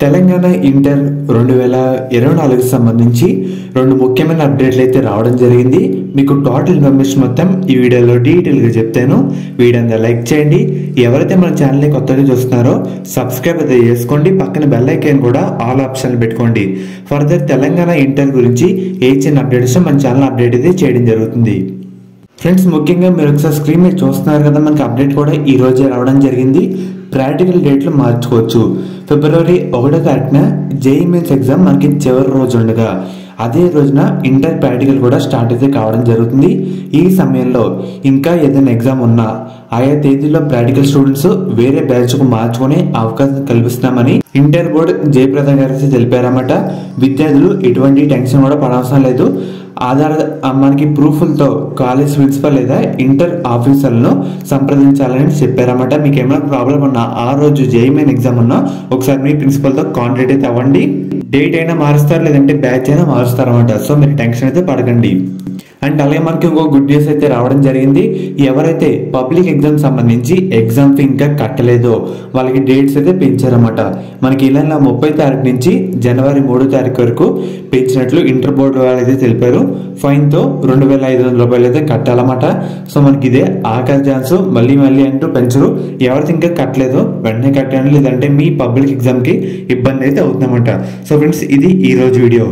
Telangana inter 2024కి సంబంధించి రెండు ముఖ్యమైన అప్డేట్లు అయితే రావడం జరిగింది. మీకు టోటల్ ఇన్ఫర్మేషన్ మొత్తం ఈ వీడియోలో డీటెయిల్గా చెప్తాను. వీడియోని లైక్ చేయండి. ఎవరైతే మన ఛానల్ని కొత్తగా చూస్తున్నారో సబ్స్క్రైబ్ అయితే చేసుకోండి. పక్కన బెల్ ఐకాన్ కూడా ఆల్ ఆప్షన్ పెట్టుకోండి. ఫర్దర్ తెలంగాణ ఇంటర్ గురించి ఏ చిన్న అప్డేట్స్ మన ఛానల్ అప్డేట్ అయితే చేయడం జరుగుతుంది. ఫ్రెండ్స్, ముఖ్యంగా మీరు ఒకసారి స్క్రీన్ మీద చూస్తున్నారు కదా, మనకి అప్డేట్ కూడా ఈ రోజే రావడం జరిగింది. ప్రాక్టికల్ డేట్లు మార్చుకోవచ్చు. ఫిబ్రవరి 1వ తారీఖున జేఈఈ మెయిన్స్ ఎగ్జామ్ మనకి చివరి రోజు ఉండగా అదే రోజున ఇంటర్ ప్రాక్టికల్ కూడా స్టార్ట్ అయితే కావడం జరుగుతుంది. ఈ సమయంలో ఇంకా ఏదైనా ఎగ్జామ్ ఉన్నా ఆయా తేదీలో ప్రాక్టికల్ స్టూడెంట్స్ వేరే బ్యాచ్కు మార్చుకునే అవకాశం కల్పిస్తున్నామని ఇంటర్ బోర్డు జయప్రద గారు తెలిపారన్నమాట. విద్యార్థులు ఎటువంటి టెన్షన్ కూడా పడవసరం లేదు. మనకి ప్రూఫ్లతో కాలేజ్ ప్రిన్సిపల్ లేదా ఇంటర్ ఆఫీసర్లను సంప్రదించాలని చెప్పారన్నమాట. మీకు ఏమైనా ప్రాబ్లం ఉన్నా ఆ రోజు జేఈఈ మెయిన్ ఎగ్జామ్ ఉన్నా ఒకసారి మీ ప్రిన్సిపల్తో కాంటాక్ట్ అయితే అవ్వండి. డేట్ అయినా మారుస్తారు, లేదంటే బ్యాచ్ అయినా మారుస్తారు అన్నమాట. సో మీరు టెన్షన్ అయితే పడకండి. అండ్ అలాగే మనకి ఇంకో గుడ్ న్యూస్ అయితే రావడం జరిగింది. ఎవరైతే పబ్లిక్ ఎగ్జామ్ సంబంధించి ఎగ్జామ్ ఫీ ఇంకా కట్టలేదో వాళ్ళకి డేట్స్ అయితే పెంచారన్నమాట. మనకి ఇలా 30వ తారీఖు నుంచి జనవరి 3వ తారీఖు వరకు పెంచినట్లు ఇంటర్ బోర్డు వాళ్ళు అయితే తెలిపారు. ఫైన్తో 2500 రూపాయలు అయితే కట్టాలన్నమాట. సో మనకి ఇదే ఆఖరి ఛాన్స్. మళ్ళీ అంటూ పెంచరు. ఎవరైతే ఇంకా కట్టలేదో వెంటనే కట్టండి, లేదంటే మీ పబ్లిక్ ఎగ్జామ్కి ఇబ్బంది అయితే అవుతుందన్నమాట. సో ఫ్రెండ్స్, ఇది ఈ రోజు వీడియో.